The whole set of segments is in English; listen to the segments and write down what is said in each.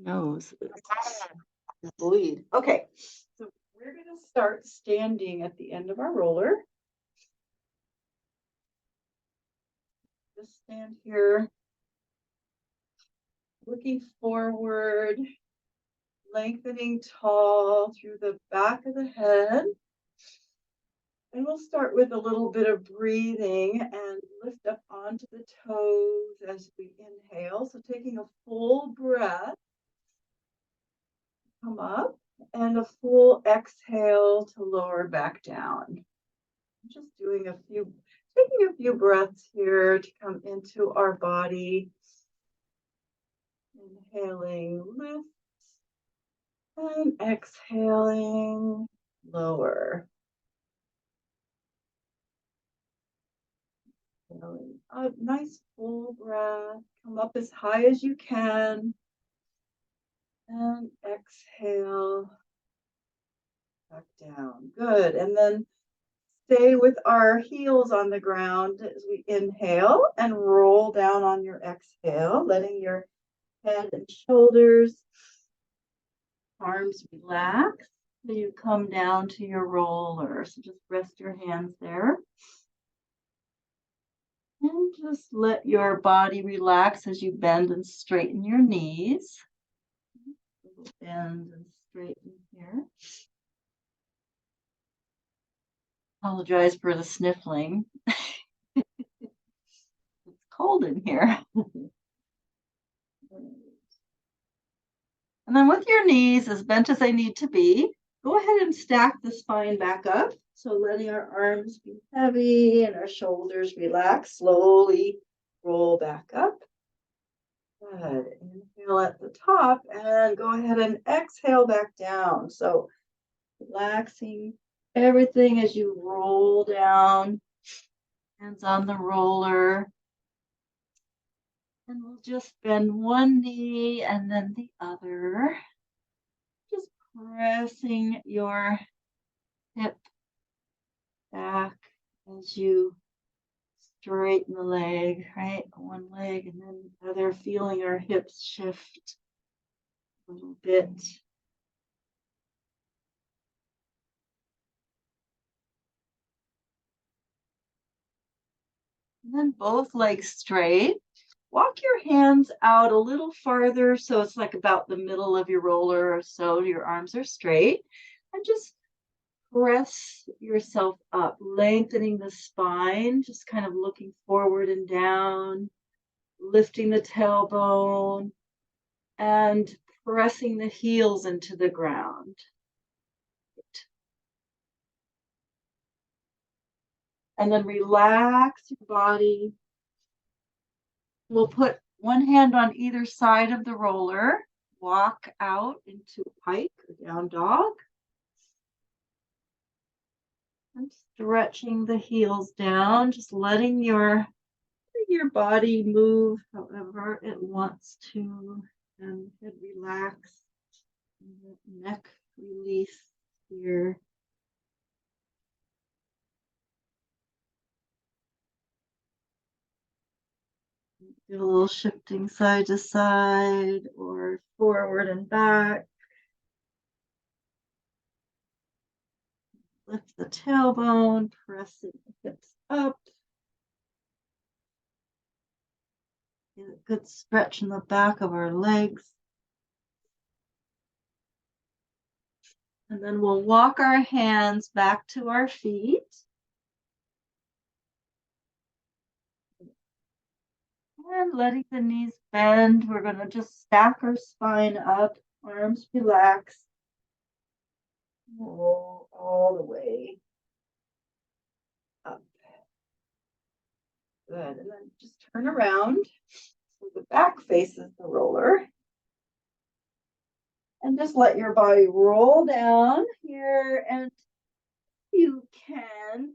nose is bleed. Okay, so we're going to start standing at the end of our roller. Just stand here, looking forward, lengthening tall through the back of the head. And we'll start with a little bit of breathing and lift up onto the toes as we inhale. So taking a full breath, come up, and a full exhale to lower back down. Just taking a few breaths here to come into our body. Inhaling, lift, and exhaling, lower. A nice full breath. Come up as high as you can. And exhale back down. Good. And then stay with our heels on the ground as we inhale and roll down on your exhale, letting your head and shoulders, arms relax. So you come down to your roller. So just rest your hands there. And just let your body relax as you bend and straighten your knees. Bend and straighten here. Apologize for the sniffling. It's cold in here. And then with your knees as bent as they need to be, go ahead and stack the spine back up. So letting our arms be heavy and our shoulders relax, slowly roll back up. Good. Inhale at the top and go ahead and exhale back down. So relaxing everything as you roll down, hands on the roller. And we'll just bend one knee and then the other. Just pressing your hip back as you straighten the leg, right? One leg and then the other, feeling our hips shift a little bit. And then both legs straight. Walk your hands out a little farther so it's like about the middle of your roller or so. Your arms are straight. And just press yourself up, lengthening the spine, just kind of looking forward and down, lifting the tailbone, and pressing the heels into the ground. And then relax your body. We'll put one hand on either side of the roller, walk out into pike or down dog. And stretching the heels down, just letting your body move however it wants to, and head relax, neck release here. Do a little shifting side to side or forward and back. Lift the tailbone, pressing the hips up. Get a good stretch in the back of our legs. And then we'll walk our hands back to our feet. And letting the knees bend, we're going to just stack our spine up, arms relax. Roll all the way up. Good. And then just turn around so the back faces the roller. And just let your body roll down here. And you can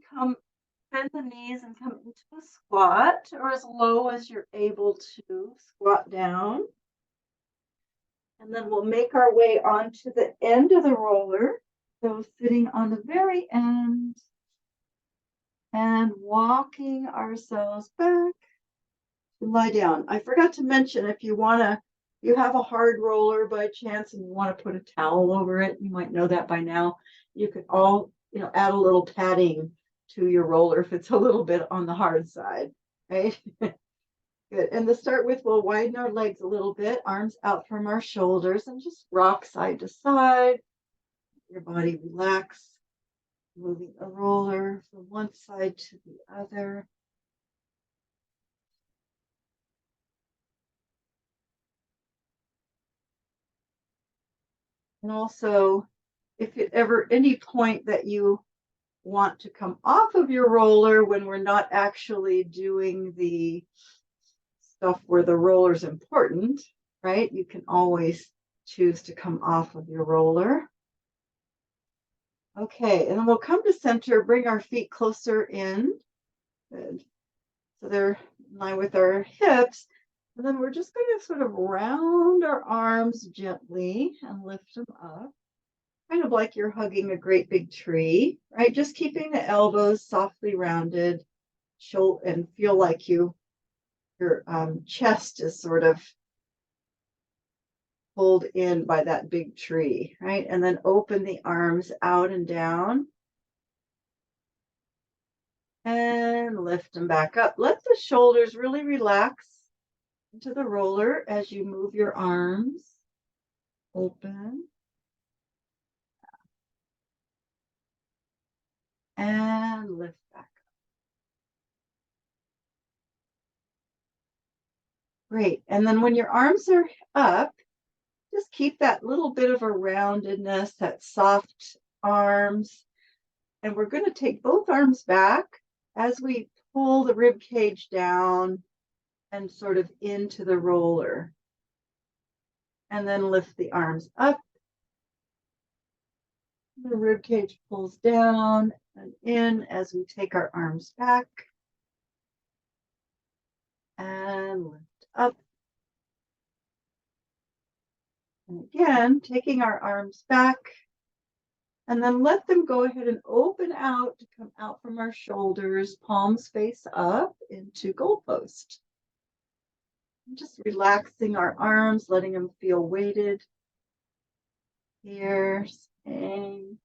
bend the knees and come into a squat, or as low as you're able to squat down. And then we'll make our way onto the end of the roller. So sitting on the very end and walking ourselves back to lie down. I forgot to mention, if you want to you have a hard roller by chance and you want to put a towel over it, you might know that by now. You could add a little padding to your roller if it's a little bit on the hard side, right? Good. And to start with, we'll widen our legs a little bit, arms out from our shoulders, and just rock side to side. Your body relax, moving the roller from one side to the other. And also, if at ever any point that you want to come off of your roller when we're not actually doing the stuff where the roller's important, right? You can always choose to come off of your roller. Okay, and then we'll come to center, bring our feet closer in. Good. So they're in line with our hips. And then we're just going to sort of round our arms gently and lift them up. Kind of like you're hugging a great big tree, right? Just keeping the elbows softly rounded, and feel like your chest is sort of pulled in by that big tree, right? And then open the arms out and down. And lift them back up. Let the shoulders really relax into the roller as you move your arms. Open. And lift back up. Great. And then when your arms are up, just keep that little bit of a roundedness, that soft arms. And we're going to take both arms back as we pull the rib cage down and sort of into the roller. And then lift the arms up. The rib cage pulls down and in as we take our arms back. And lift up. And again, taking our arms back. And then let them go ahead and open out to come out from our shoulders, palms face up into goalpost. Just relaxing our arms, letting them feel weighted. Here, staying.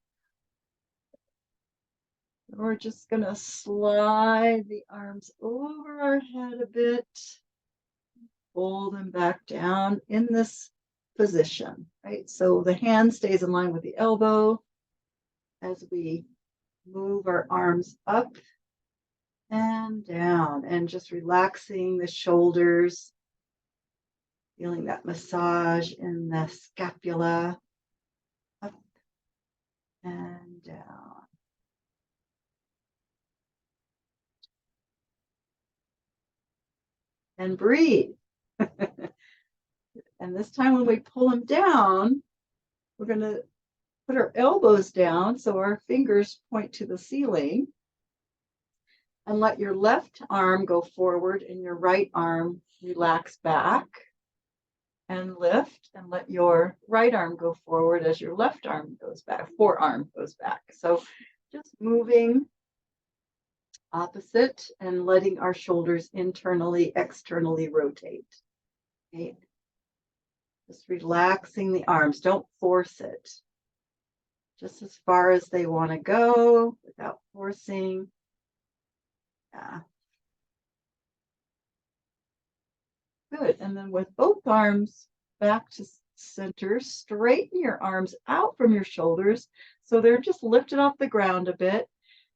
We're just going to slide the arms over our head a bit. Pull them back down in this position, right? So the hand stays in line with the elbow as we move our arms up and down, and just relaxing the shoulders, feeling that massage in the scapula, up and down. And breathe. And this time when we pull them down, we're going to put our elbows down so our fingers point to the ceiling. And let your left arm go forward and your right arm relax back. And lift, and let your right arm go forward as your left arm goes back, forearm goes back. So just moving opposite and letting our shoulders internally, externally rotate. Okay. Just relaxing the arms. Don't force it. Just as far as they want to go without forcing. Yeah. Good. And then with both arms back to center, straighten your arms out from your shoulders so they're just lifted off the ground a bit.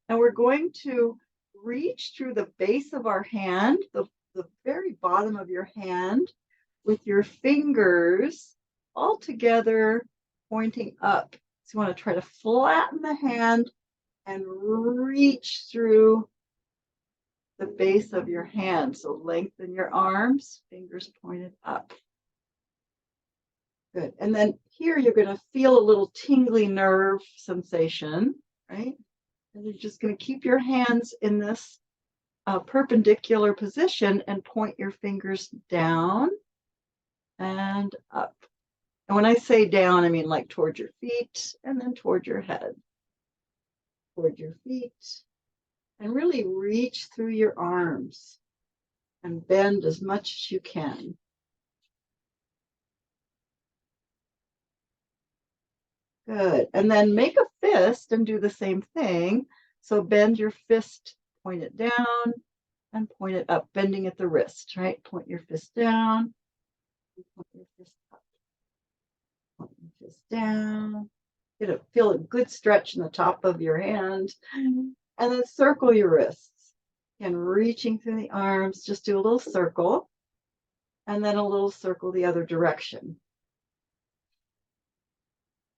And we're going to reach through the base of our hand, the very bottom of your hand, with your fingers all together pointing up. So you want to try to flatten the hand and reach through the base of your hand. So lengthen your arms, fingers pointed up. Good. And then here you're going to feel a little tingly nerve sensation, right? And you're just going to keep your hands in this perpendicular position and point your fingers down and up. And when I say down, I mean like toward your feet and then toward your head. Toward your feet. And really reach through your arms and bend as much as you can. Good. And then make a fist and do the same thing. So bend your fist, point it down and point it up, bending at the wrist, right? Point your fist down, point your fist up, point your fist down. Feel a good stretch in the top of your hand. And then circle your wrists. And reaching through the arms, just do a little circle. And then a little circle the other direction.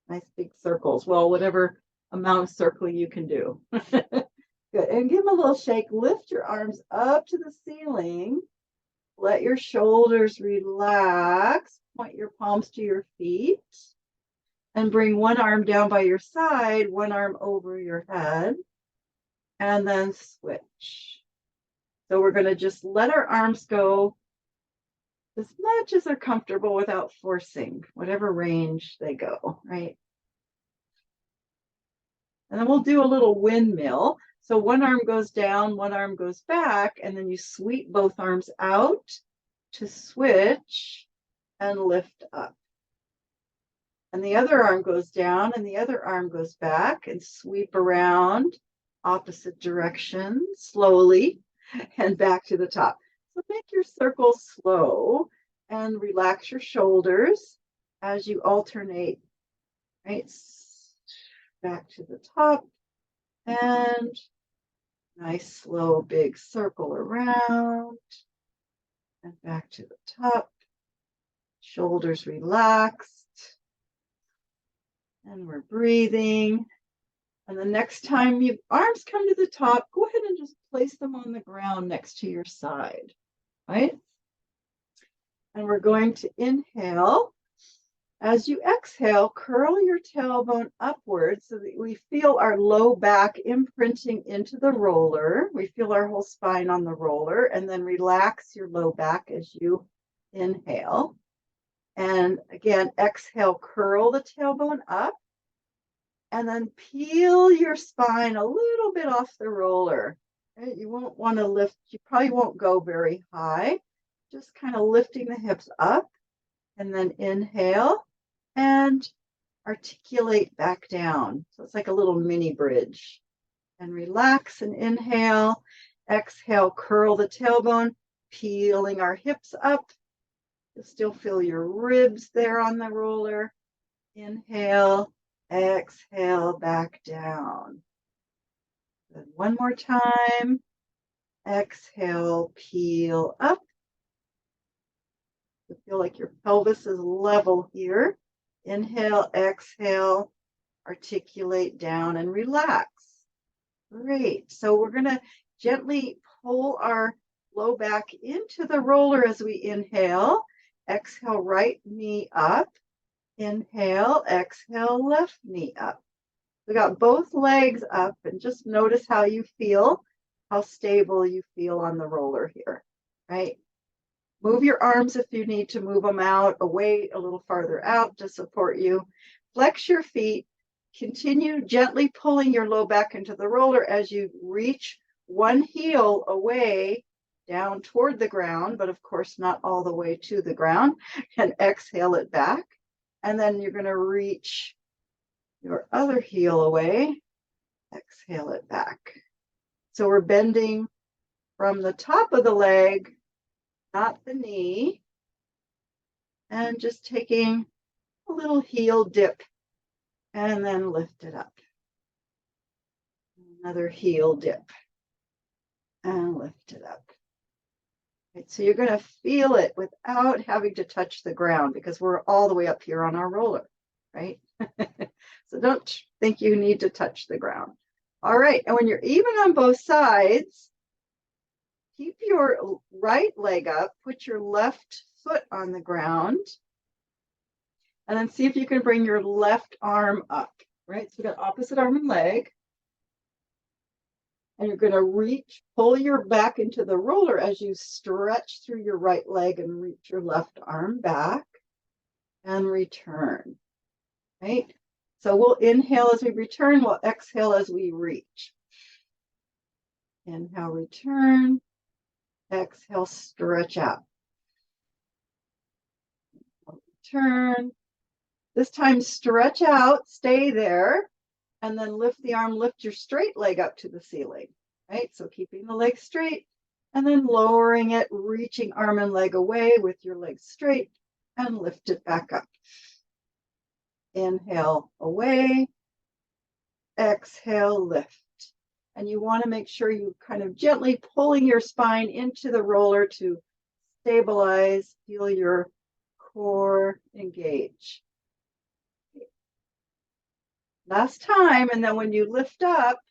Nice big circles. Well, whatever amount of circling you can do. Good. And give them a little shake. Lift your arms up to the ceiling. Let your shoulders relax. Point your palms to your feet. And bring one arm down by your side, one arm over your head. And then switch. So we're going to just let our arms go as much as they're comfortable without forcing, whatever range they go, right? And then we'll do a little windmill. So one arm goes down, one arm goes back, and then you sweep both arms out to switch and lift up. And the other arm goes down and the other arm goes back and sweep around opposite directions slowly and back to the top. So make your circle slow and relax your shoulders as you alternate, right? Back to the top and nice slow big circle around and back to the top. Shoulders relaxed and we're breathing. And the next time your arms come to the top, go ahead and just place them on the ground next to your side, right? And we're going to inhale. As you exhale, curl your tailbone upwards so that we feel our low back imprinting into the roller. We feel our whole spine on the roller, and then relax your low back as you inhale. And again, exhale, curl the tailbone up, and then peel your spine a little bit off the roller. Right? You won't want to lift, you probably won't go very high, just kind of lifting the hips up, and then inhale and articulate back down. So it's like a little mini bridge. And relax and inhale. Exhale, curl the tailbone, peeling our hips up. You'll still feel your ribs there on the roller. Inhale, exhale, back down. Good. One more time. Exhale, peel up. You feel like your pelvis is level here. Inhale, exhale, articulate down and relax. Great. So we're going to gently pull our low back into the roller as we inhale. Exhale, right knee up. Inhale, exhale, left knee up. We got both legs up, and just notice how you feel, how stable you feel on the roller here, right? Move your arms if you need to move them out, away a little farther out to support you. Flex your feet. Continue gently pulling your low back into the roller as you reach one heel away down toward the ground, but of course not all the way to the ground, and exhale it back. And then you're going to reach your other heel away, exhale it back. So we're bending from the top of the leg, not the knee, and just taking a little heel dip and then lift it up. Another heel dip and lift it up. Right, so you're going to feel it without having to touch the ground because we're all the way up here on our roller, right? So don't think you need to touch the ground. All right, and when you're even on both sides, keep your right leg up, put your left foot on the ground, and then see if you can bring your left arm up, right? So we got opposite arm and leg. And you're going to reach, pull your back into the roller as you stretch through your right leg and reach your left arm back and return, right? So we'll inhale as we return, we'll exhale as we reach. Inhale, return. Exhale, stretch out. Return. This time, stretch out, stay there, and then lift the arm, lift your straight leg up to the ceiling, right? So keeping the leg straight and then lowering it, reaching arm and leg away with your legs straight and lift it back up. Inhale, away, exhale, lift. And you want to make sure you kind of gently pulling your spine into the roller to stabilize, feel your core engage. Last time, and then when you lift up,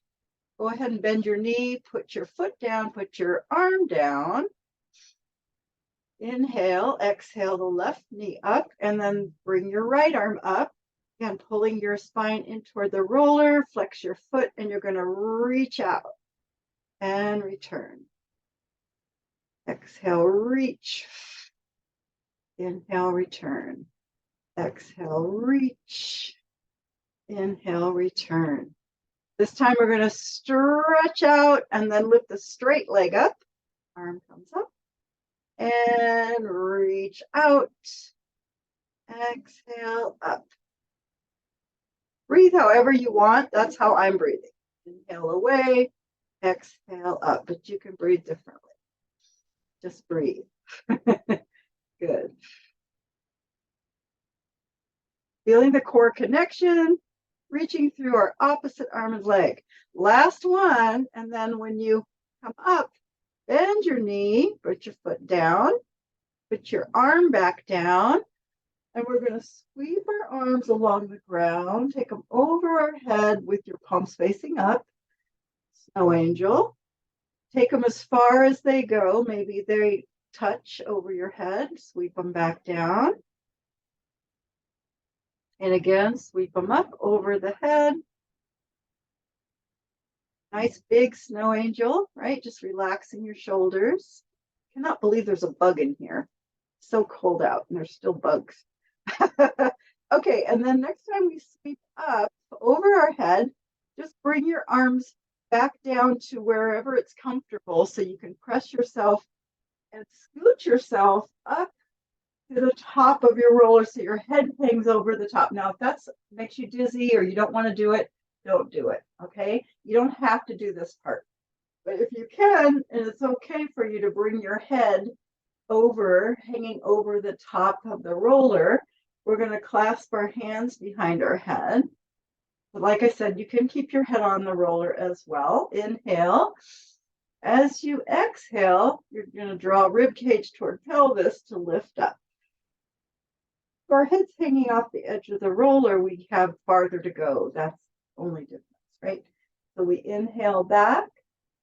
go ahead and bend your knee, put your foot down, put your arm down. Inhale, exhale the left knee up, and then bring your right arm up. Again, pulling your spine in toward the roller, flex your foot, and you're going to reach out and return. Exhale, reach. Inhale, return. Exhale, reach. Inhale, return. This time we're going to stretch out and then lift the straight leg up. Arm comes up and reach out. Exhale, up. Breathe however you want. That's how I'm breathing. Inhale away, exhale up, but you can breathe differently. Just breathe. Good. Feeling the core connection, reaching through our opposite arm and leg. Last one, and then when you come up, bend your knee, put your foot down, put your arm back down, and we're going to sweep our arms along the ground, take them over our head with your palms facing up, snow angel. Take them as far as they go. Maybe they touch over your head, sweep them back down. And again, sweep them up over the head. Nice big snow angel, right? Just relaxing your shoulders. Cannot believe there's a bug in here. It's so cold out and there's still bugs. Okay, and then next time we sweep up over our head, just bring your arms back down to wherever it's comfortable so you can press yourself and scoot yourself up to the top of your roller so your head hangs over the top. Now, if that makes you dizzy or you don't want to do it, don't do it, okay? You don't have to do this part. But if you can, and it's okay for you to bring your head over, hanging over the top of the roller, we're going to clasp our hands behind our head. But like I said, you can keep your head on the roller as well. Inhale. As you exhale, you're going to draw rib cage toward pelvis to lift up. If our head's hanging off the edge of the roller, we have farther to go. That's the only difference, right? So we inhale back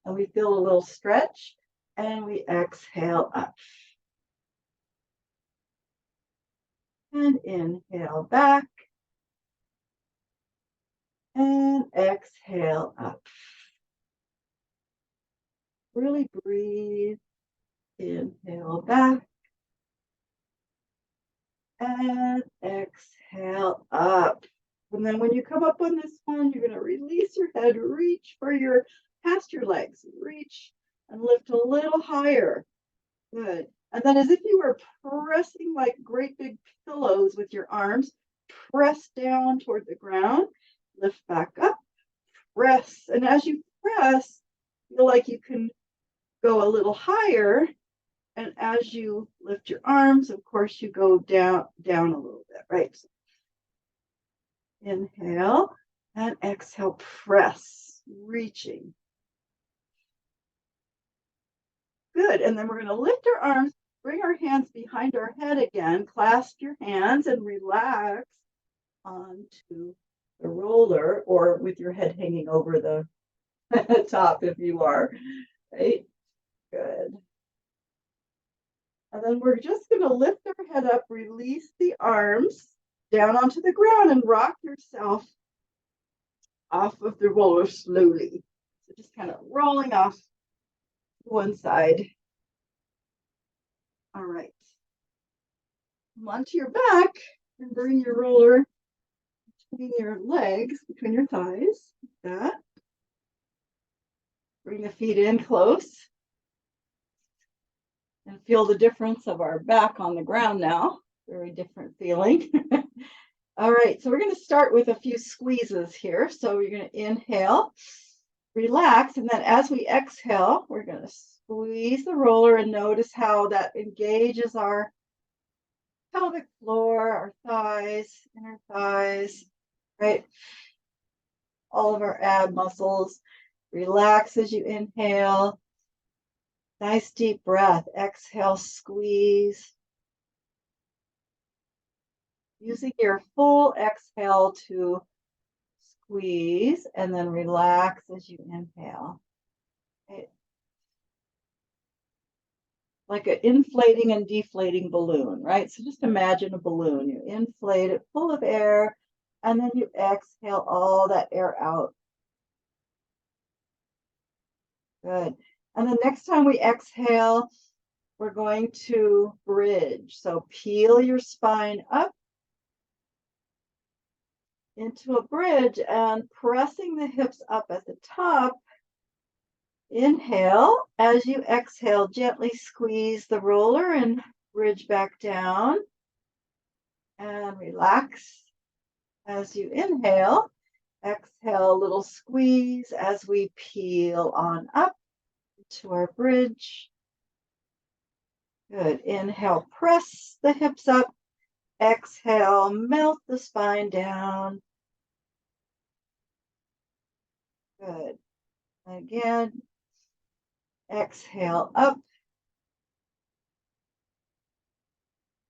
and we feel a little stretch and we exhale up. And inhale back and exhale up. Really breathe. Inhale back and exhale up. And then when you come up on this one, you're going to release your head, reach for your, past your legs, reach and lift a little higher. Good. And then as if you were pressing like great big pillows with your arms, press down toward the ground, lift back up, press. And as you press, feel like you can go a little higher. And as you lift your arms, of course, you go down a little bit, right? So inhale and exhale, press, reaching. Good. And then we're going to lift our arms, bring our hands behind our head again, clasp your hands and relax onto the roller or with your head hanging over the top if you are, right? Good. And then we're just going to lift our head up, release the arms down onto the ground and rock yourself off of the roller slowly. So just kind of rolling off to one side. All right. Come onto your back and bring your roller between your legs, between your thighs, like that. Bring the feet in close. And feel the difference of our back on the ground now. Very different feeling. All right, so we're going to start with a few squeezes here. So you're going to inhale, relax, and then as we exhale, we're going to squeeze the roller and notice how that engages our pelvic floor, our thighs, inner thighs, right? All of our ab muscles. Relax as you inhale. Nice deep breath. Exhale, squeeze. Using your full exhale to squeeze and then relax as you inhale. Okay. Like an inflating and deflating balloon, right? So just imagine a balloon. You inflate it full of air and then you exhale all that air out. Good. And the next time we exhale, we're going to bridge. So peel your spine up into a bridge and pressing the hips up at the top. Inhale. As you exhale, gently squeeze the roller and bridge back down. And relax as you inhale. Exhale, a little squeeze as we peel on up to our bridge. Good. Inhale, press the hips up. Exhale, melt the spine down. Good. Again, exhale up.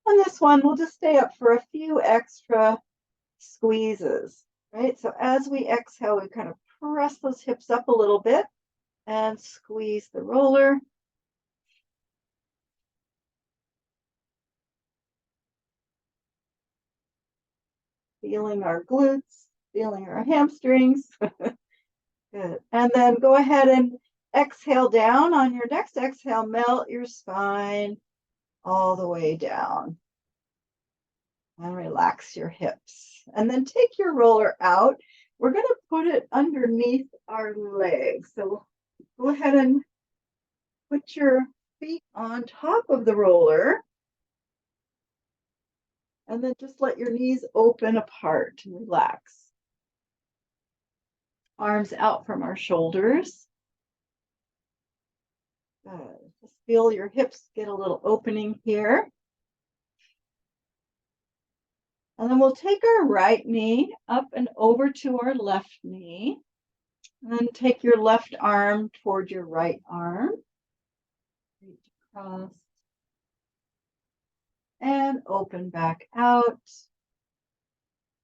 On this one, we'll just stay up for a few extra squeezes, right? So as we exhale, we kind of press those hips up a little bit and squeeze the roller. Feeling our glutes, feeling our hamstrings. Good. And then go ahead and exhale down. On your next exhale, melt your spine all the way down. And relax your hips. And then take your roller out. We're going to put it underneath our legs. So go ahead and put your feet on top of the roller. And then just let your knees open apart and relax. Arms out from our shoulders. Good. Just feel your hips get a little opening here. And then we'll take our right knee up and over to our left knee. And then take your left arm toward your right arm. Reach across. And open back out.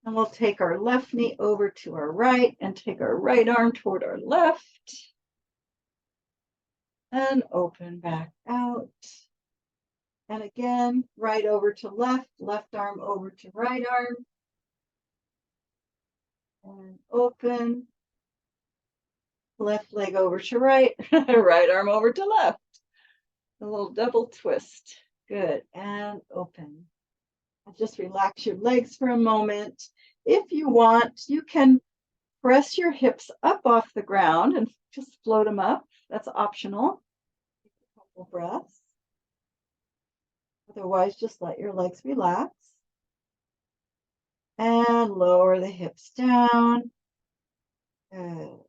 And we'll take our left knee over to our right and take our right arm toward our left. And open back out. And again, right over to left, left arm over to right arm. And open. Left leg over to right, right arm over to left. A little double twist. Good. And open. Just relax your legs for a moment. If you want, you can press your hips up off the ground and just float them up. That's optional. Take a couple breaths. Otherwise, just let your legs relax. And lower the hips down. Good.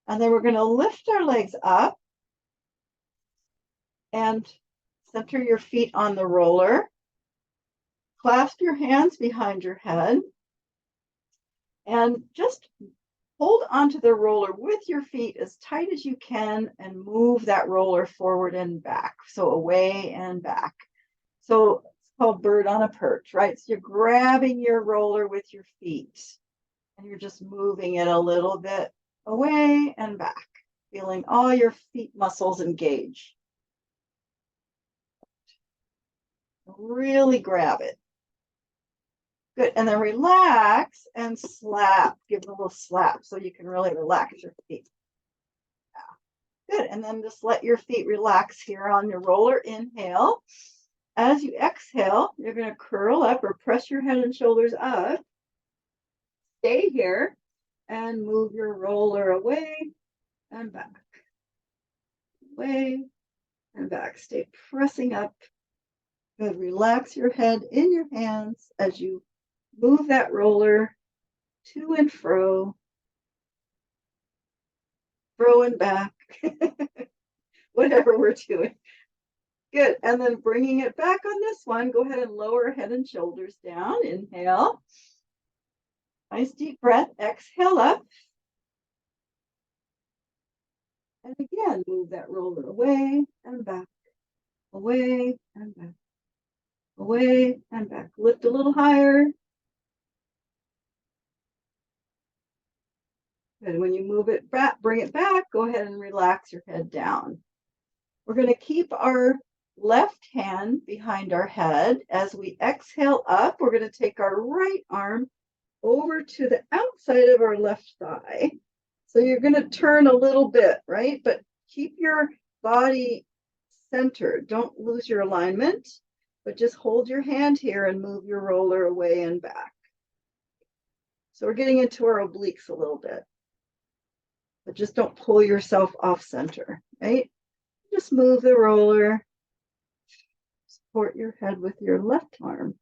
And then we're going to lift our legs up and center your feet on the roller. Clasp your hands behind your head and just hold onto the roller with your feet as tight as you can and move that roller forward and back. So away and back. So it's called bird on a perch, right? So you're grabbing your roller with your feet and you're just moving it a little bit away and back, feeling all your feet muscles engage. Really grab it. Good. And then relax and slap. Give it a little slap so you can really relax your feet. Yeah. Good. And then just let your feet relax here on your roller. Inhale. As you exhale, you're going to curl up or press your head and shoulders up. Stay here and move your roller away and back. Away and back. Stay pressing up. Good. Relax your head in your hands as you move that roller to and fro and back, whatever we're doing. Good. And then bringing it back on this one, go ahead and lower head and shoulders down. Inhale. Nice deep breath. Exhale up. And again, move that roller away and back, away and back, away and back. Lift a little higher. And when you move it back, bring it back, go ahead and relax your head down. We're going to keep our left hand behind our head. As we exhale up, we're going to take our right arm over to the outside of our left thigh. So you're going to turn a little bit, right? But keep your body centered. Don't lose your alignment, but just hold your hand here and move your roller away and back. So we're getting into our obliques a little bit. But just don't pull yourself off center, right? Just move the roller. Support your head with your left arm.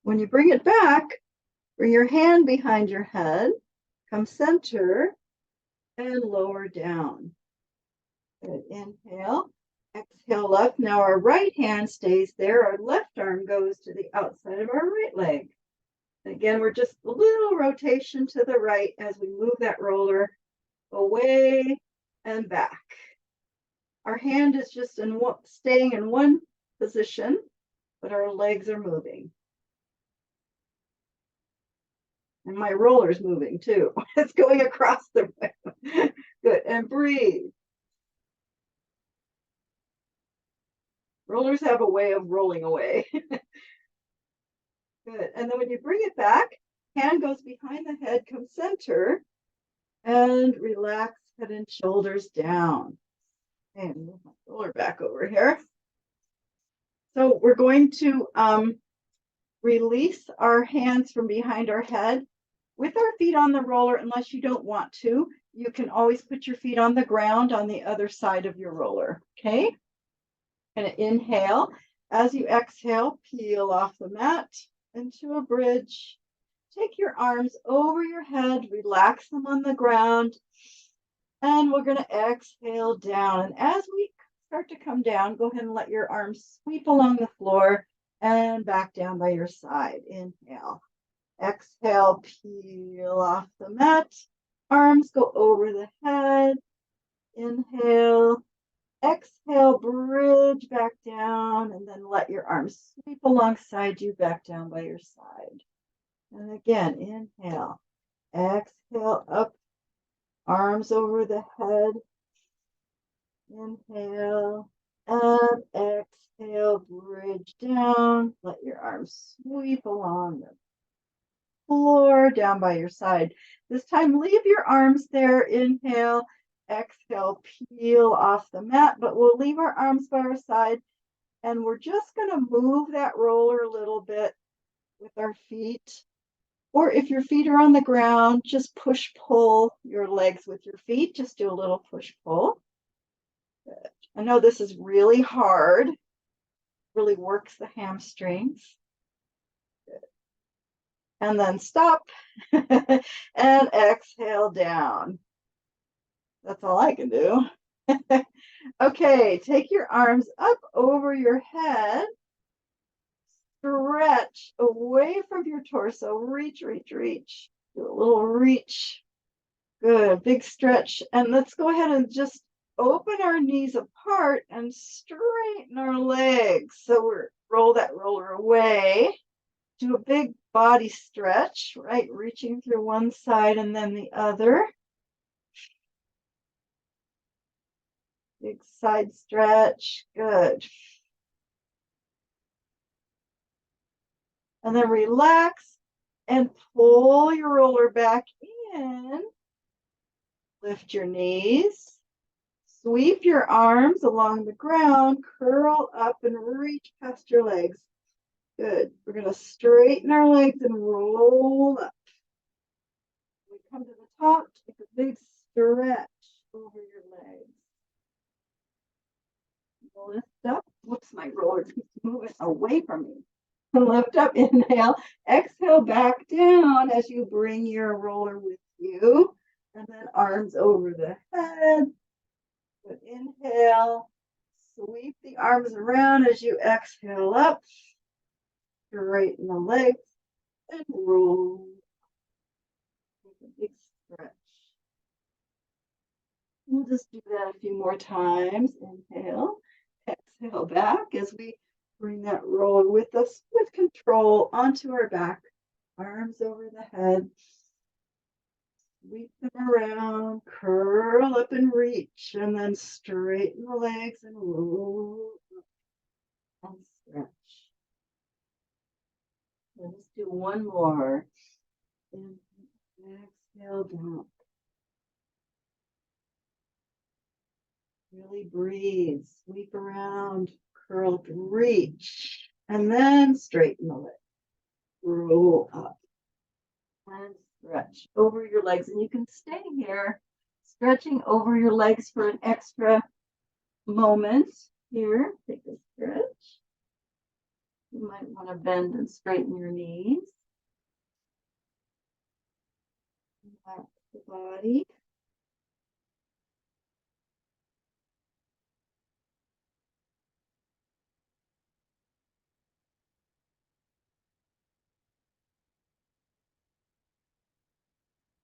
When you bring it back, bring your hand behind your head, come center, and lower down. Good. Inhale, exhale up. Now our right hand stays there. Our left arm goes to the outside of our right leg. Again, we're just a little rotation to the right as we move that roller away and back. Our hand is just staying in one position, but our legs are moving. And my roller's moving too. It's going across the room. Good. And breathe. Rollers have a way of rolling away. Good. And then when you bring it back, hand goes behind the head, come center, and relax head and shoulders down. And move my roller back over here. So we're going to release our hands from behind our head with our feet on the roller. Unless you don't want to, you can always put your feet on the ground on the other side of your roller. Okay. And inhale. As you exhale, peel off the mat into a bridge. Take your arms over your head, relax them on the ground, and we're going to exhale down. And as we start to come down, go ahead and let your arms sweep along the floor and back down by your side. Inhale. Exhale, peel off the mat. Arms go over the head. Inhale. Exhale, bridge back down, and then let your arms sweep alongside you back down by your side. And again, inhale, exhale, up, arms over the head. Inhale, and exhale, bridge down. Let your arms sweep along the floor down by your side. This time, leave your arms there. Inhale. Exhale, peel off the mat, but we'll leave our arms by our side and we're just going to move that roller a little bit with our feet. Or if your feet are on the ground, just push, pull your legs with your feet. Just do a little push, pull. Good. I know this is really hard. Really works the hamstrings. Good. And then stop and exhale down. That's all I can do. Okay, take your arms up over your head. Stretch away from your torso. Reach, reach, reach. Do a little reach. Good, big stretch. And let's go ahead and just open our knees apart and straighten our legs. So we roll that roller away. Do a big body stretch, right? Reaching through one side and then the other. Big side stretch. Good. And then relax and pull your roller back in. Lift your knees. Sweep your arms along the ground. Curl up and reach past your legs. Good. We're going to straighten our legs and roll up. When we come to the top, take a big stretch over your legs. Lift up. Whoops, my roller keeps moving away from me. Lift up, inhale, exhale, back down as you bring your roller with you. And then arms over the head. Good inhale. Sweep the arms around as you exhale up. Straighten the legs and roll. Take a big stretch. We'll just do that a few more times. Inhale, exhale back as we bring that roller with us with control onto our back. Arms over the head. Sweep them around, curl up and reach, and then straighten the legs and roll up and stretch. Let's do one more. And exhale down. Really breathe, sweep around, curl up and reach, and then straighten the legs. Roll up and stretch over your legs. And you can stay here, stretching over your legs for an extra moment. Here, take a stretch. You might want to bend and straighten your knees. Relax the body.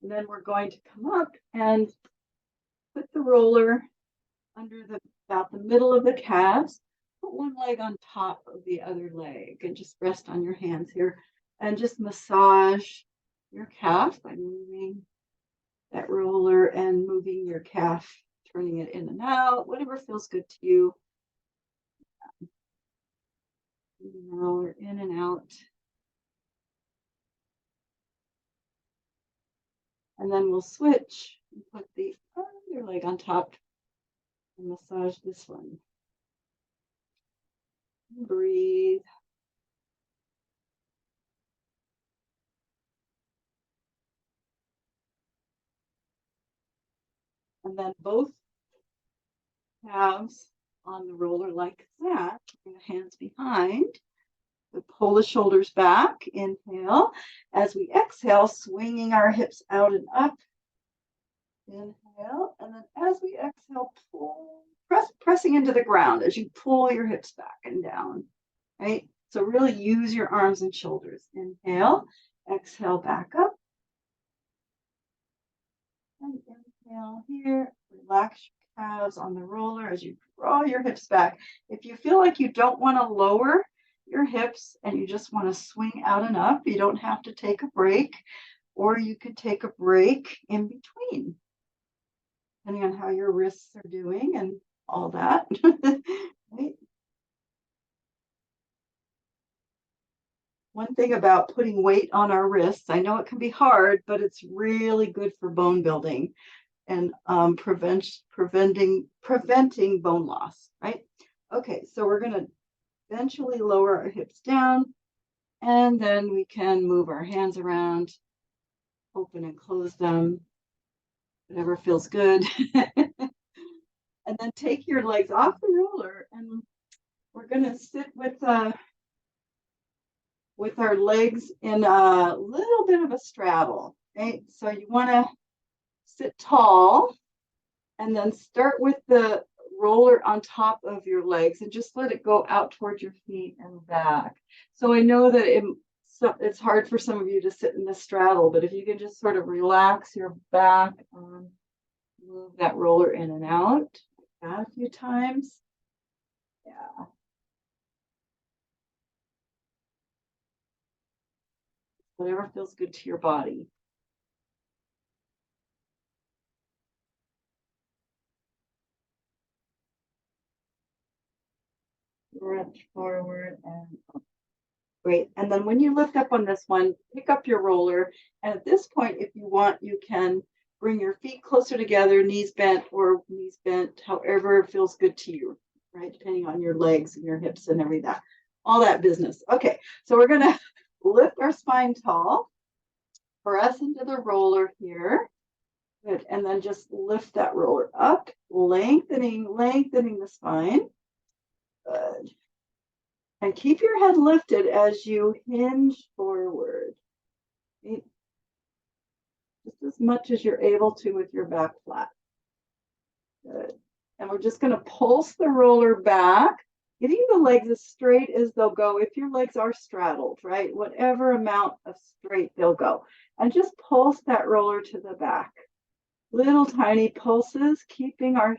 And then we're going to come up and put the roller under about the middle of the calves. Put one leg on top of the other leg and just rest on your hands here and just massage your calf by moving that roller and moving your calf, turning it in and out, whatever feels good to you. Roller in and out. And then we'll switch and put the other leg on top and massage this one. Breathe. And then both calves on the roller like that. Bring the hands behind. We pull the shoulders back. Inhale. As we exhale, swinging our hips out and up. Inhale. And then as we exhale, pull, pressing into the ground as you pull your hips back and down. Right? So really use your arms and shoulders. Inhale. Exhale back up. And inhale here. Relax your calves on the roller as you draw your hips back. If you feel like you don't want to lower your hips and you just want to swing out and up, you don't have to take a break, or you could take a break in between, depending on how your wrists are doing and all that. Right? One thing about putting weight on our wrists, I know it can be hard, but it's really good for bone building and preventing bone loss, right? Okay, so we're going to eventually lower our hips down, and then we can move our hands around, open and close them, whatever feels good. And then take your legs off the roller, and we're going to sit with our legs in a little bit of a straddle, right? So you want to sit tall and then start with the roller on top of your legs and just let it go out towards your feet and back. So I know that it's hard for some of you to sit in the straddle, but if you can just sort of relax your back and move that roller in and out like that a few times. Yeah. Whatever feels good to your body. Stretch forward and up. Great. And then when you lift up on this one, pick up your roller. And at this point, if you want, you can bring your feet closer together, knees bent or knees bent, however feels good to you, right? Depending on your legs and your hips and everything, all that business. Okay, so we're going to lift our spine tall, press into the roller here. Good. And then just lift that roller up, lengthening the spine. Good. And keep your head lifted as you hinge forward. Just as much as you're able to with your back flat. Good. And we're just going to pulse the roller back, getting the legs as straight as they'll go. If your legs are straddled, right? Whatever amount of straight they'll go. And just pulse that roller to the back. Little tiny pulses, keeping our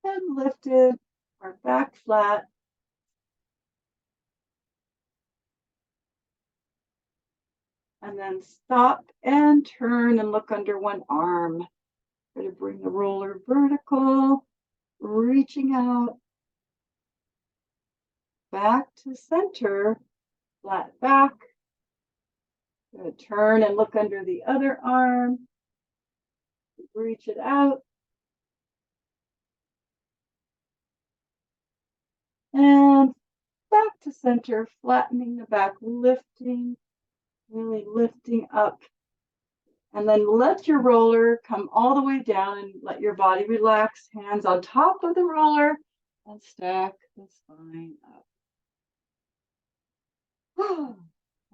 head lifted, our back flat. And then stop and turn and look under one arm. Try to bring the roller vertical, reaching out, back to center, flat back. Good. Turn and look under the other arm. Reach it out. And back to center, flattening the back, lifting, really lifting up. And then let your roller come all the way down and let your body relax. Hands on top of the roller and stack the spine up. All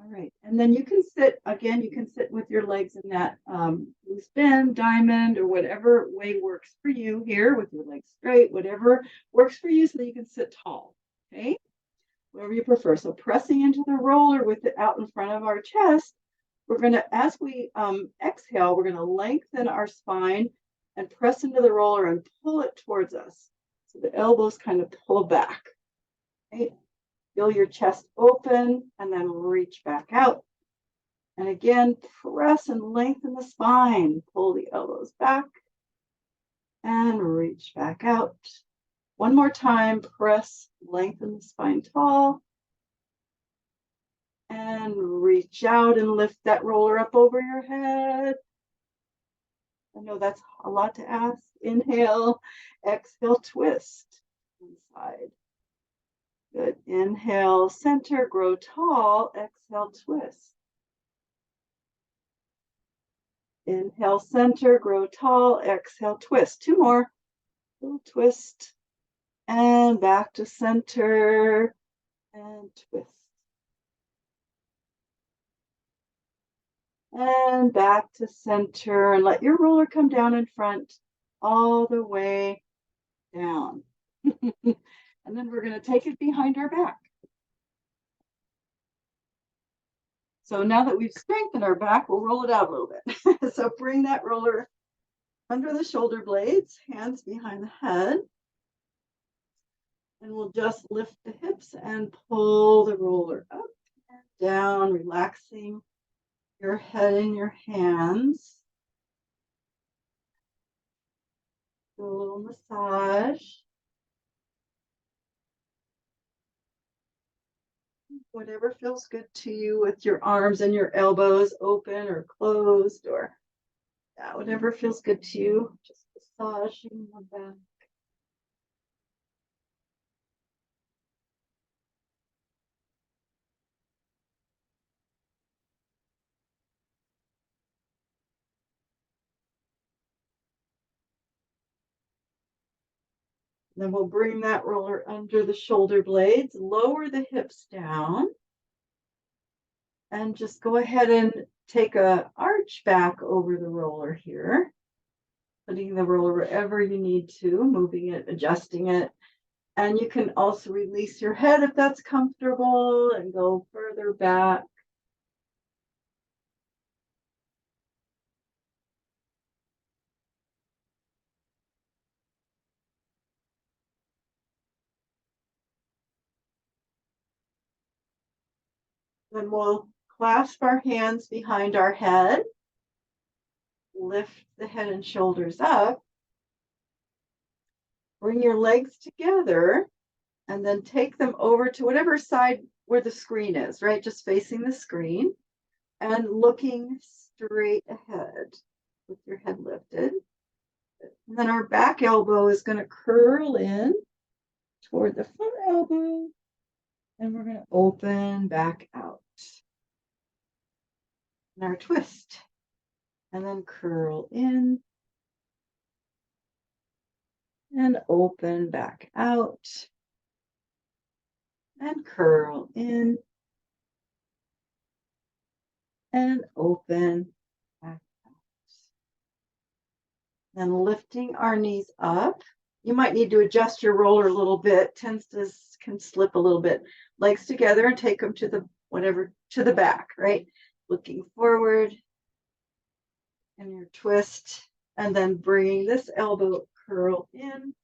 right. And then you can sit, again, you can sit with your legs in that loose bend, diamond, or whatever way works for you here with your legs straight, whatever works for you so that you can sit tall. Okay. Whatever you prefer. So pressing into the roller with it out in front of our chest, we're going to, as we exhale, we're going to lengthen our spine and press into the roller and pull it towards us. So the elbows kind of pull back. Right? Feel your chest open and then reach back out. And again, press and lengthen the spine. Pull the elbows back and reach back out. One more time, press, lengthen the spine tall. And reach out and lift that roller up over your head. I know that's a lot to ask. Inhale, exhale, twist inside. Good. Inhale, center, grow tall. Exhale, twist. Inhale, center, grow tall. Exhale, twist. Two more. Little twist. And back to center and twist. And back to center, and let your roller come down in front all the way down. And then we're going to take it behind our back. So now that we've strengthened our back, we'll roll it out a little bit. So bring that roller under the shoulder blades, hands behind the head. And we'll just lift the hips and pull the roller up and down, relaxing your head in your hands. Do a little massage. Whatever feels good to you with your arms and your elbows open or closed, or yeah, whatever feels good to you. Just massaging the back. Then we'll bring that roller under the shoulder blades, lower the hips down, and just go ahead and take a arch back over the roller here, putting the roller wherever you need to, moving it, adjusting it. And you can also release your head if that's comfortable and go further back. Then we'll clasp our hands behind our head, lift the head and shoulders up, bring your legs together, and then take them over to whatever side where the screen is, right? Just facing the screen and looking straight ahead with your head lifted. And then our back elbow is going to curl in toward the front elbow, and we're going to open back out. And our twist, and then curl in and open back out. and curl in and open back out. Then lifting our knees up. You might need to adjust your roller a little bit. Can slip a little bit. Legs together and take them to the back, right? Looking forward and your twist, and then bringing this elbow curl in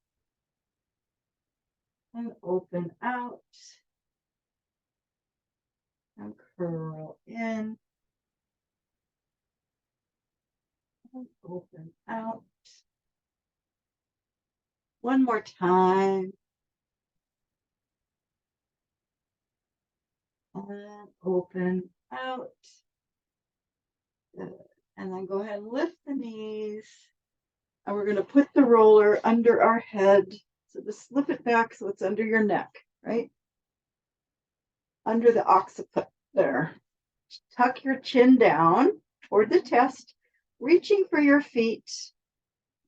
and open out and curl in and open out. One more time. And open out. Good. And then go ahead and lift the knees. And we're going to put the roller under our head. So just slip it back so it's under your neck, right? Under the occiput there. Tuck your chin down toward the chest, reaching for your feet.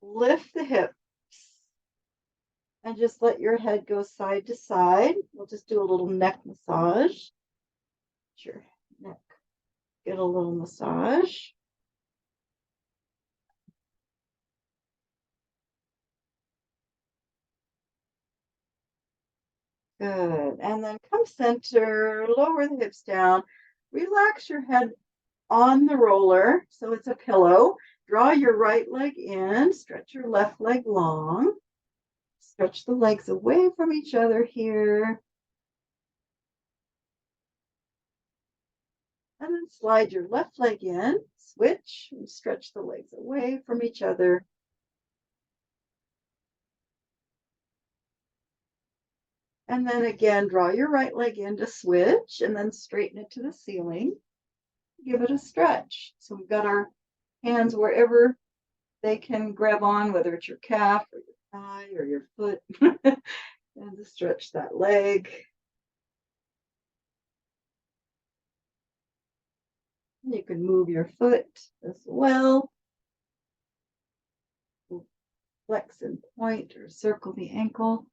Lift the hips. And just let your head go side to side. We'll just do a little neck massage. Your neck. Get a little massage. Good. And then come center, lower the hips down. Relax your head on the roller so it's a pillow. Draw your right leg in, stretch your left leg long. Stretch the legs away from each other here. And then slide your left leg in, switch, and stretch the legs away from each other. And then again, draw your right leg in to switch, and then straighten it to the ceiling. Give it a stretch. So we've got our hands wherever they can grab on, whether it's your calf or your thigh or your foot, and to stretch that leg. You can move your foot as well. Flex and point or circle the ankle.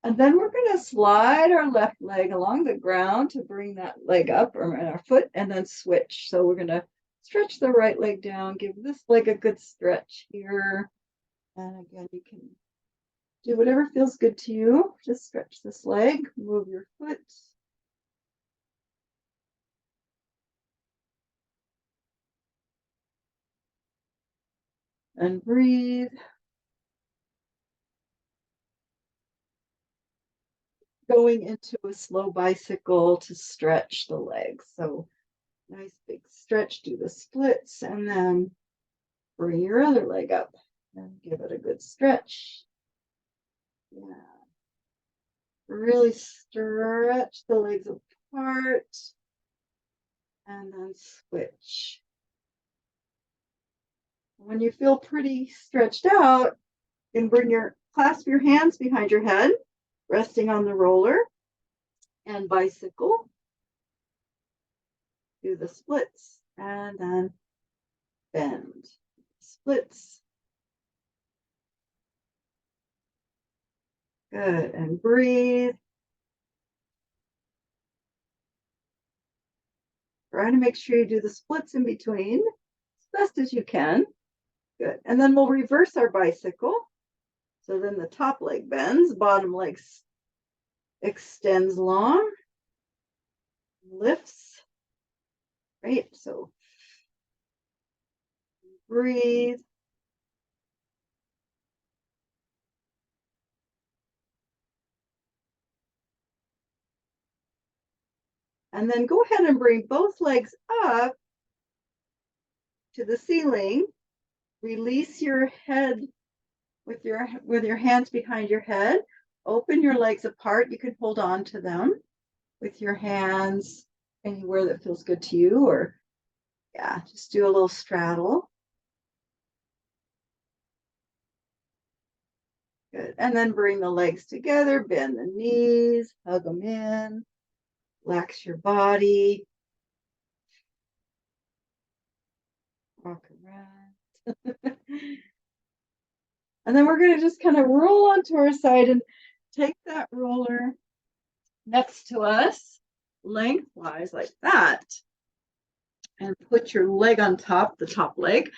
And then we're going to slide our left leg along the ground to bring that leg up, or our foot, and then switch. So we're going to stretch the right leg down, give this leg a good stretch here. And again, you can do whatever feels good to you. Just stretch this leg, move your foot. And breathe. Going into a slow bicycle to stretch the legs. So nice big stretch, do the splits, and then bring your other leg up and give it a good stretch. Yeah. Really stretch the legs apart and then switch. When you feel pretty stretched out, you can clasp your hands behind your head, resting on the roller, and bicycle. Do the splits and then bend. Splits. Good. And breathe. Try to make sure you do the splits in between as best as you can. Good. And then we'll reverse our bicycle. So then the top leg bends, bottom leg extends long, lifts. Right. So breathe. And then go ahead and bring both legs up to the ceiling. Release your head with your hands behind your head. Open your legs apart. You can hold on to them with your hands anywhere that feels good to you, or yeah, just do a little straddle. Good. And then bring the legs together, bend the knees, hug them in, relax your body. Walk around. And then we're going to just kind of roll onto our side and take that roller next to us lengthwise like that. And put your leg on top, the top leg,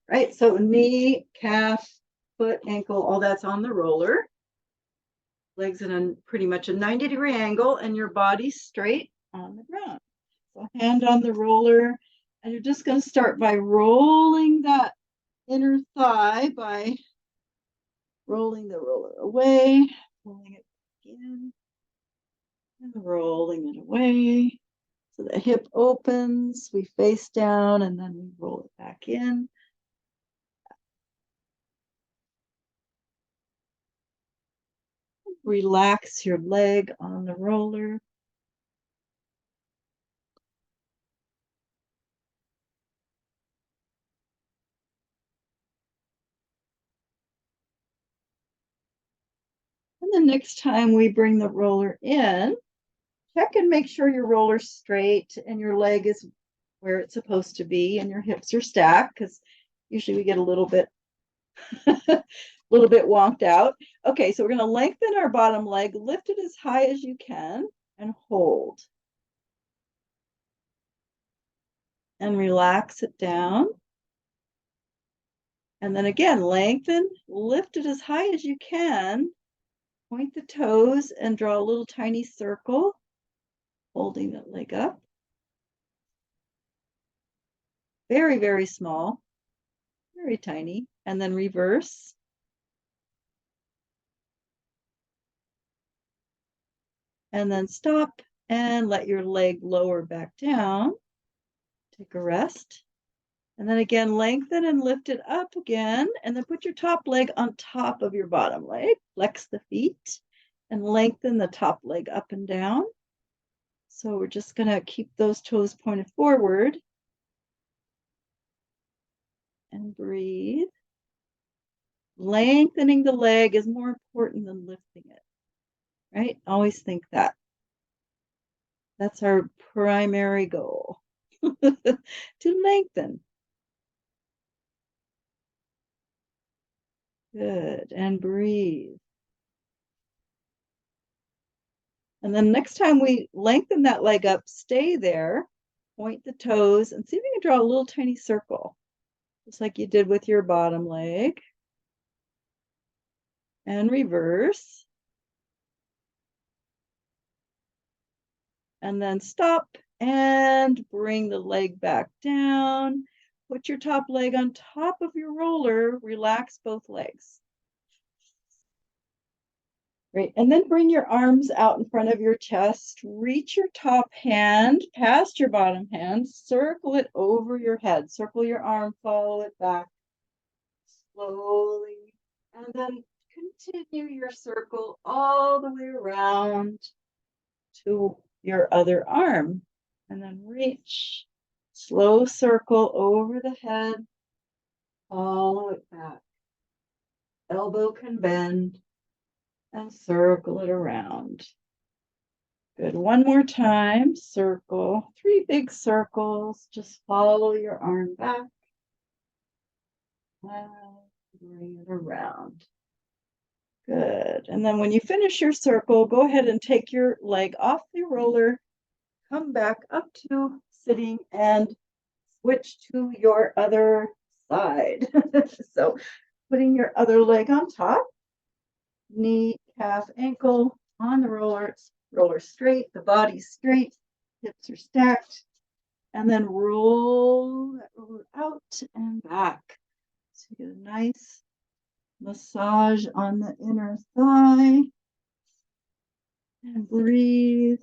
right? So knee, calf, foot, ankle, all that's on the roller. Legs in a pretty much a 90-degree angle and your body straight on the ground. So hand on the roller, and you're just going to start by rolling that inner thigh by rolling the roller away, pulling it in, and rolling it away. So the hip opens, we face down, and then we roll it back in. Relax your leg on the roller. And the next time we bring the roller in, check and make sure your roller's straight and your leg is where it's supposed to be and your hips are stacked, because usually we get a little bit wonked out. Okay, so we're going to lengthen our bottom leg, lift it as high as you can, and hold. And relax it down. And then again, lengthen, lift it as high as you can, point the toes and draw a little tiny circle, holding that leg up. Very, very small, very tiny. And then reverse. And then stop and let your leg lower back down. Take a rest. And then again, lengthen and lift it up again. And then put your top leg on top of your bottom leg. Flex the feet and lengthen the top leg up and down. So we're just going to keep those toes pointed forward. And breathe. Lengthening the leg is more important than lifting it, right? Always think that. That's our primary goal, to lengthen. Good, and breathe. And then next time we lengthen that leg up, stay there, point the toes, and see if you can draw a little tiny circle, just like you did with your bottom leg. And reverse. And then stop and bring the leg back down. Put your top leg on top of your roller. Relax both legs. Great. And then bring your arms out in front of your chest. Reach your top hand past your bottom hand. Circle it over your head. Circle your arm, follow it back slowly. And then continue your circle all the way around to your other arm. And then reach. Slow circle over the head. Follow it back. Elbow can bend. And circle it around. Good. One more time. Circle. 3 big circles. Just follow your arm back. And bring it around. Good. And then when you finish your circle, go ahead and take your leg off the roller. Come back up to sitting and switch to your other side. So putting your other leg on top. Knee, calf, ankle on the roller. Roller straight, the body's straight, hips are stacked, and then roll that roller out and back. So you get a nice massage on the inner thigh. And breathe.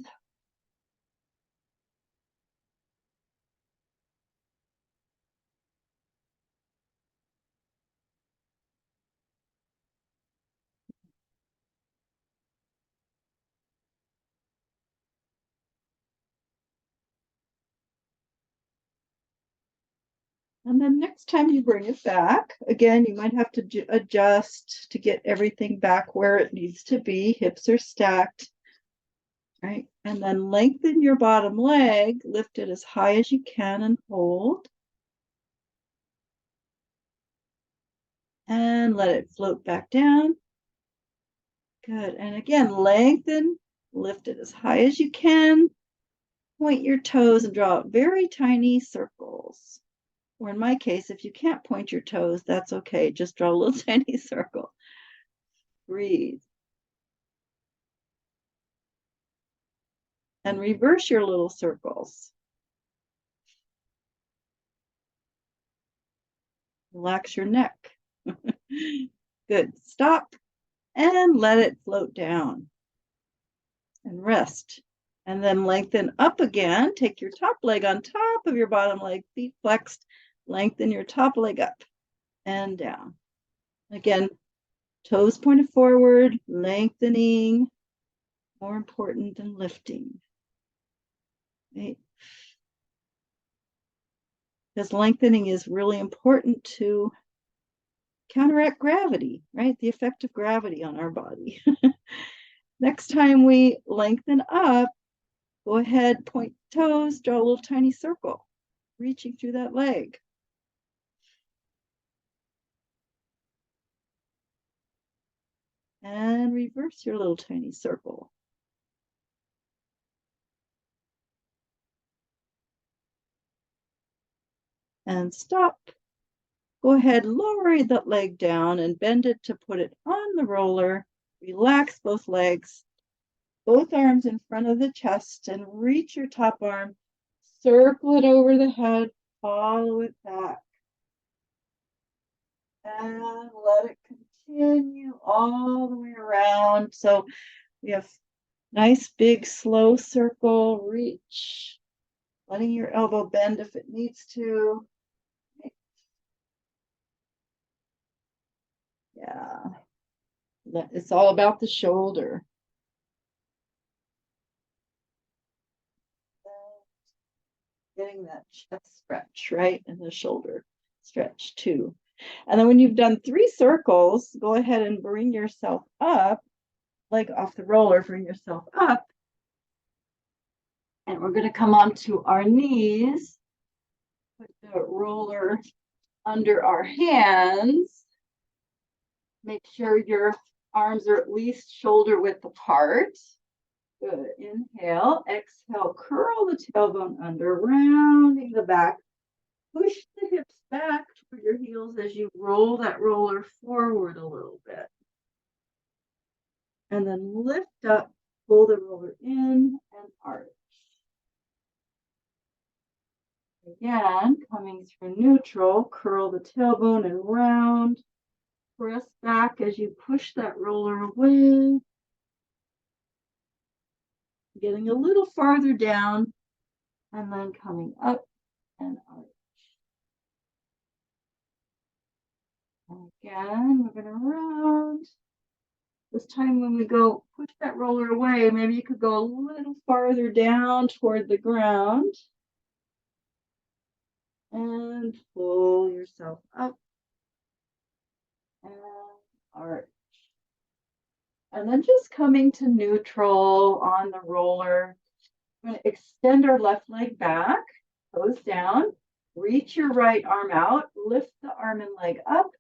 And then next time you bring it back, again, you might have to adjust to get everything back where it needs to be. Hips are stacked, right? And then lengthen your bottom leg, lift it as high as you can and hold. And let it float back down. Good. And again, lengthen, lift it as high as you can. Point your toes and draw very tiny circles. Or in my case, if you can't point your toes, that's okay. Just draw a little tiny circle. Breathe. And reverse your little circles. Relax your neck. Good. Stop and let it float down. And rest. And then lengthen up again. Take your top leg on top of your bottom leg, feet flexed. Lengthen your top leg up and down. Again, toes pointed forward, lengthening, more important than lifting. Right? Because lengthening is really important to counteract gravity, right? The effect of gravity on our body. Next time we lengthen up, go ahead, point toes, draw a little tiny circle, reaching through that leg. And reverse your little tiny circle. And stop. Go ahead, lower that leg down and bend it to put it on the roller. Relax both legs, both arms in front of the chest, and reach your top arm. Circle it over the head, follow it back. And let it continue all the way around. So we have nice, big, slow circle, reach, letting your elbow bend if it needs to. Yeah, it's all about the shoulder. Getting that chest stretch, right? And the shoulder stretch too. And then when you've done 3 circles, go ahead and bring yourself up, leg off the roller, bring yourself up. And we're going to come onto our knees, put the roller under our hands. Make sure your arms are at least shoulder width apart. Good. Inhale, exhale, curl the tailbone under, rounding the back. Push the hips back toward your heels as you roll that roller forward a little bit. And then lift up, pull the roller in and arch. Again, coming through neutral, curl the tailbone and round. Press back as you push that roller away. Getting a little farther down and then coming up and arch. And again, we're going to round. This time when we go push that roller away, maybe you could go a little farther down toward the ground. And pull yourself up. And arch. And then just coming to neutral on the roller. We're going to extend our left leg back, toes down. Reach your right arm out. Lift the arm and leg up.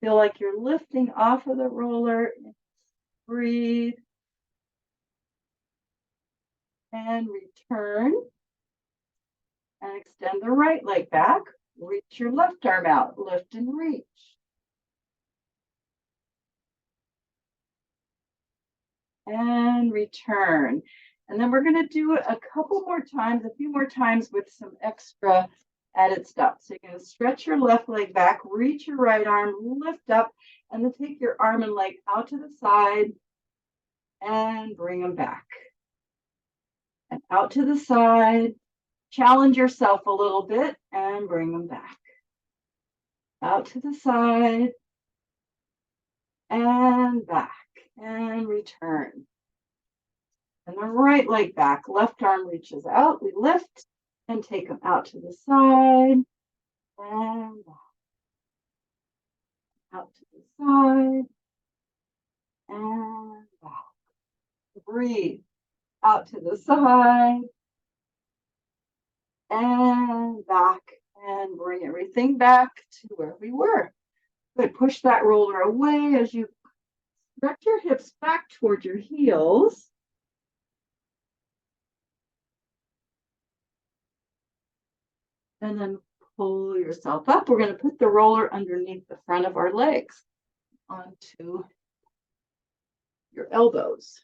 Feel like you're lifting off of the roller. Breathe. And return. And extend the right leg back. Reach your left arm out. Lift and reach. And return. And then we're going to do it a couple more times, a few more times with some extra added stuff. So you're going to stretch your left leg back, reach your right arm, lift up, and then take your arm and leg out to the side and bring them back. And out to the side. Challenge yourself a little bit and bring them back. Out to the side and back and return. And the right leg back, left arm reaches out. We lift and take them out to the side and back. Out to the side and back. Breathe. Out to the side and back. And bring everything back to where we were. Good. Push that roller away as you stretch your hips back toward your heels. And then pull yourself up. We're going to put the roller underneath the front of our legs onto your elbows.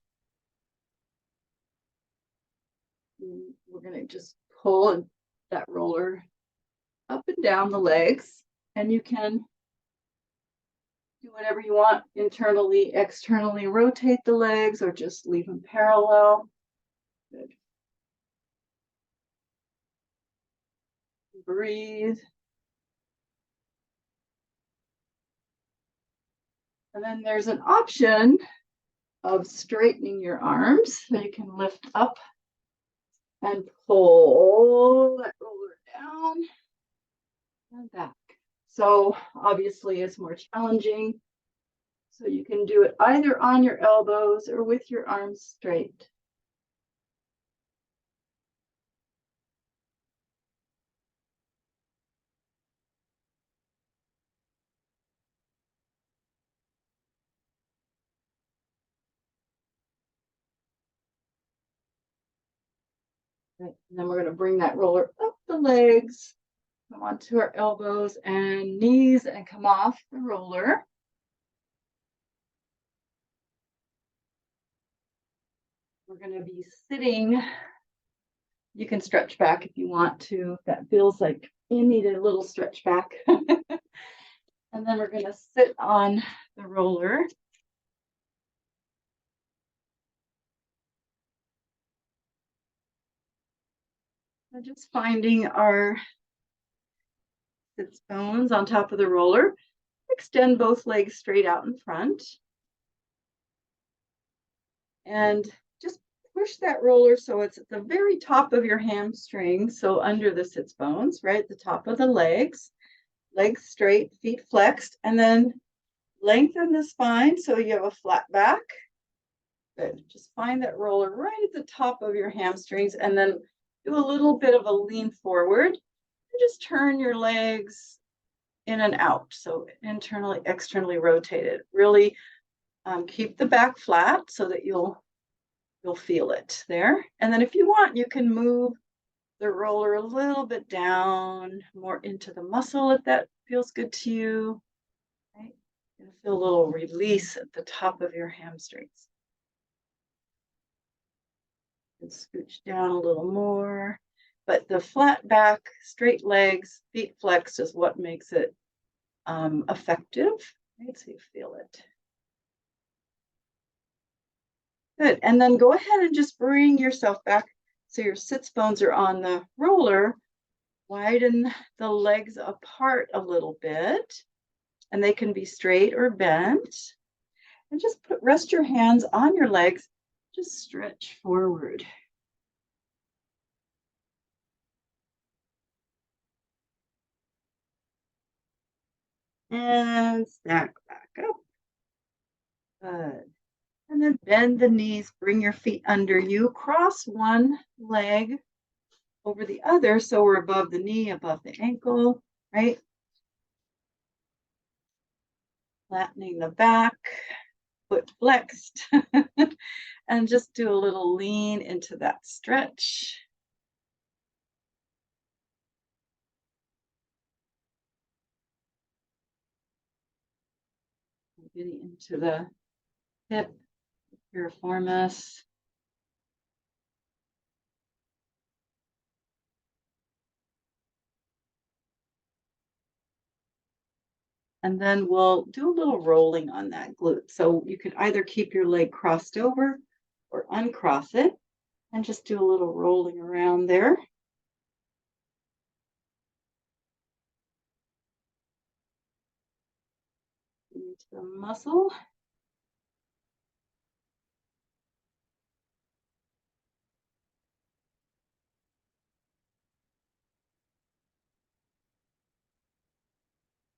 We're going to just pull that roller up and down the legs, and you can do whatever you want internally, externally rotate the legs, or just leave them parallel. Good. Breathe. And then there's an option of straightening your arms, so you can lift up and pull that roller down and back. So obviously it's more challenging. So you can do it either on your elbows or with your arms straight. Right. And then we're going to bring that roller up the legs, come onto our elbows and knees, and come off the roller. We're going to be sitting. You can stretch back if you want to. That feels like you need a little stretch back. And then we're going to sit on the roller. And just finding our sits bones on top of the roller. Extend both legs straight out in front. And just push that roller so it's at the very top of your hamstring, so under the sits bones, right at the top of the legs. Legs straight, feet flexed, and then lengthen the spine so you have a flat back. Good. Just find that roller right at the top of your hamstrings, and then do a little bit of a lean forward and just turn your legs in and out. So internally, externally rotated. Really keep the back flat so that you'll feel it there. And then if you want, you can move the roller a little bit down, more into the muscle if that feels good to you. Right? You're gonna feel a little release at the top of your hamstrings. And scooch down a little more. But the flat back, straight legs, feet flexed is what makes it effective. Right? So you feel it. Good. And then go ahead and just bring yourself back so your sits bones are on the roller. Widen the legs apart a little bit, and they can be straight or bent. And just rest your hands on your legs. Just stretch forward. And stack back up. Good. And then bend the knees, bring your feet under you, cross one leg over the other so we're above the knee, above the ankle, right? Flattening the back, foot flexed, and just do a little lean into that stretch. Getting into the hip, piriformis. And then we'll do a little rolling on that glute. So you could either keep your leg crossed over or uncross it and just do a little rolling around there. Into the muscle.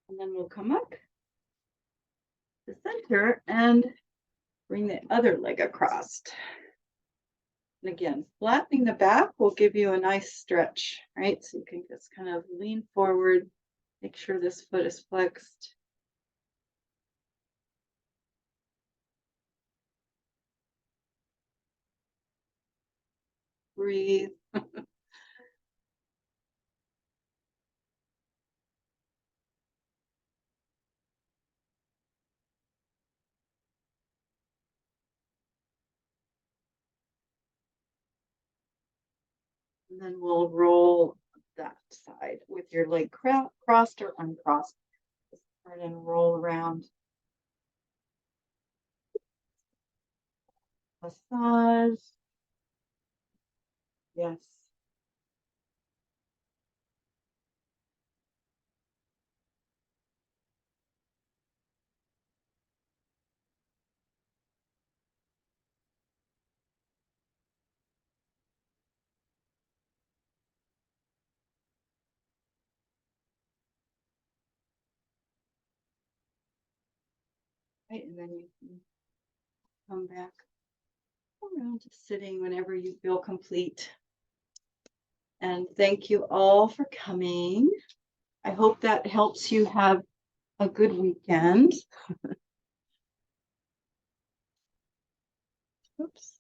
And then we'll come up to the center and bring the other leg across. And again, flattening the back will give you a nice stretch, right? So you can just kind of lean forward, make sure this foot is flexed. Breathe. And then we'll roll that side with your leg crossed or uncrossed. Just turn and roll around. Massage. Yes. Right. And then you can come back around to sitting whenever you feel complete. And thank you all for coming. I hope that helps you have a good weekend. Oops.